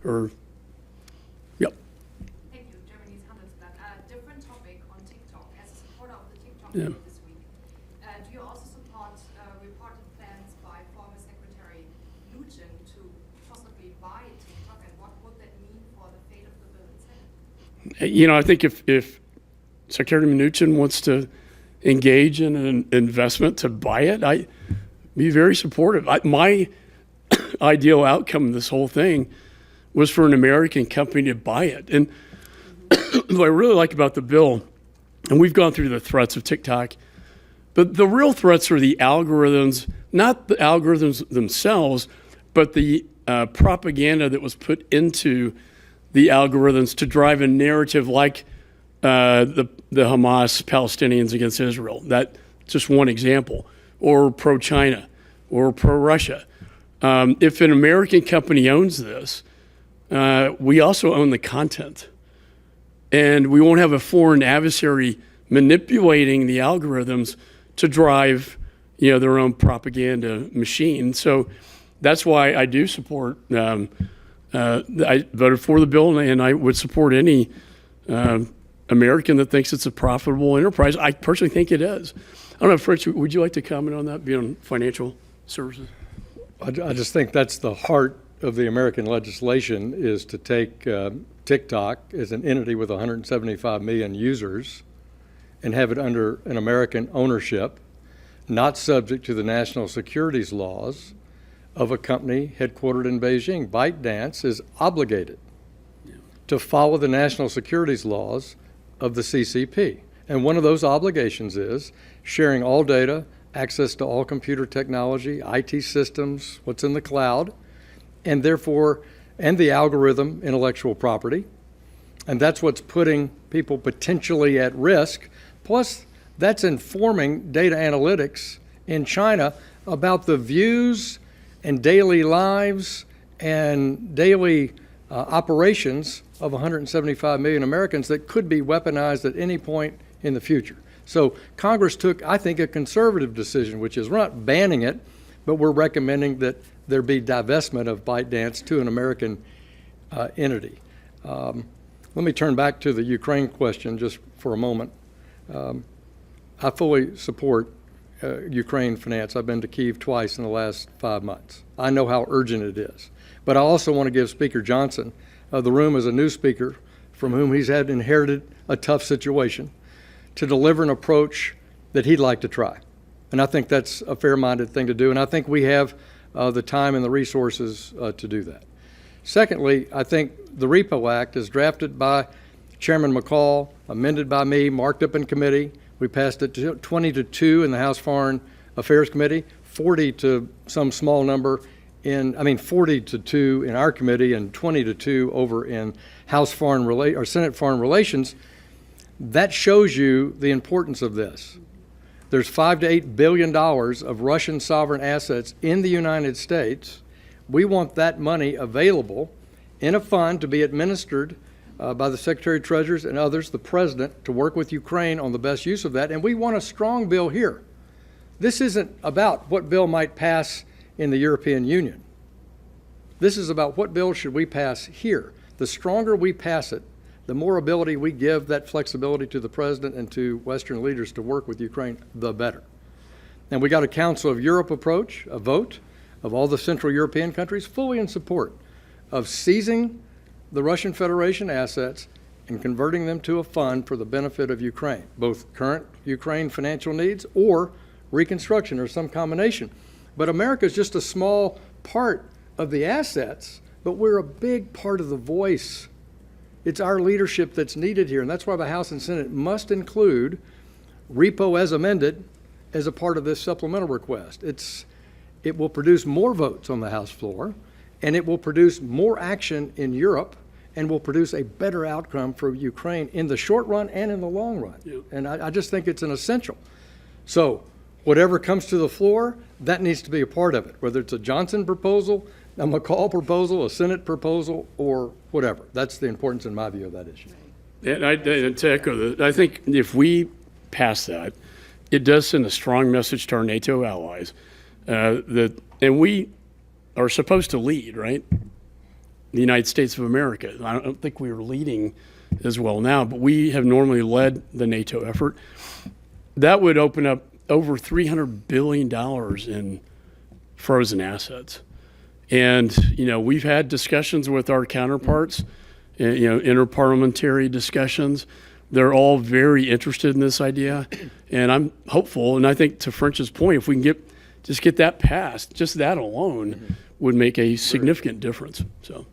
or, yep. Thank you, Germany's Handelsblatt. Different topic on TikTok. As a supporter of the TikTok Yeah. bill this week, do you also support reported plans by former Secretary Mnuchin to possibly buy TikTok, and what would that mean for the fate of the bill in Senate? You know, I think if Secretary Mnuchin wants to engage in an investment to buy it, I'd be very supportive. My ideal outcome of this whole thing was for an American company to buy it. And what I really like about the bill, and we've gone through the threats of TikTok, but the real threats are the algorithms, not the algorithms themselves, but the propaganda that was put into the algorithms to drive a narrative like the Hamas Palestinians against Israel. That's just one example. Or pro-China, or pro-Russia. If an American company owns this, we also own the content. And we won't have a foreign adversary manipulating the algorithms to drive, their own propaganda machine. So that's why I do support, I voted for the bill, and I would support any American that thinks it's a profitable enterprise. I personally think it is. I don't know, Fritz, would you like to comment on that, beyond financial services? I just think that's the heart of the American legislation, is to take TikTok as an entity with 175 million users and have it under an American ownership, not subject to the national securities laws of a company headquartered in Beijing. ByteDance is obligated to follow the national securities laws of the CCP. And one of those obligations is sharing all data, access to all computer technology, IT systems, what's in the cloud, and therefore, and the algorithm intellectual property. And that's what's putting people potentially at risk. Plus, that's informing data analytics in China about the views and daily lives and daily operations of 175 million Americans that could be weaponized at any point in the future. So Congress took, I think, a conservative decision, which is we're not banning it, but we're recommending that there be divestment of ByteDance to an American entity. Let me turn back to the Ukraine question just for a moment. I fully support Ukraine finance. I've been to Kyiv twice in the last 5 months. I know how urgent it is. But I also want to give Speaker Johnson the room as a new speaker from whom he's had inherited a tough situation to deliver an approach that he'd like to try. And I think that's a fair-minded thing to do, and I think we have the time and the resources to do that. Secondly, I think the Repo Act is drafted by Chairman McCall, amended by me, marked up in committee. We passed it 20-2 in the House Foreign Affairs Committee, 40 to some small number 40-2 in our committee and 20-2 over in Senate Foreign Relations. That shows you the importance of this. There's $5 to $8 billion of Russian sovereign assets in the United States. We want that money available in a fund to be administered by the Secretary of Treasury and others, the President, to work with Ukraine on the best use of that. And we want a strong bill here. This isn't about what bill might pass in the European Union. This is about what bill should we pass here. The stronger we pass it, the more ability we give that flexibility to the President and to Western leaders to work with Ukraine, the better. And we got a Council of Europe approach, a vote of all the Central European countries fully in support of seizing the Russian Federation assets and converting them to a fund for the benefit of Ukraine, both current Ukraine financial needs or reconstruction or some combination. But America is just a small part of the assets, but we're a big part of the voice. It's our leadership that's needed here, and that's why the House and Senate must include repo as amended as a part of this supplemental request. It will produce more votes on the House floor, and it will produce more action in Europe, and will produce a better outcome for Ukraine in the short run and in the long run. Yeah. And I just think it's an essential. So whatever comes to the floor, that needs to be a part of it, whether it's a Johnson proposal, a McCall proposal, a Senate proposal, or whatever. That's the importance, in my view, of that issue. And to echo that, I think if we pass that, it does send a strong message to our NATO allies and we are supposed to lead, right? the United States of America. I don't think we are leading as well now, but we have normally led the NATO effort. That would open up over $300 billion in frozen assets. And, we've had discussions with our counterparts, interparliamentary discussions. They're all very interested in this idea. And I'm hopeful, and I think to French's point, if we can just get that passed, just that alone would make a significant difference. So.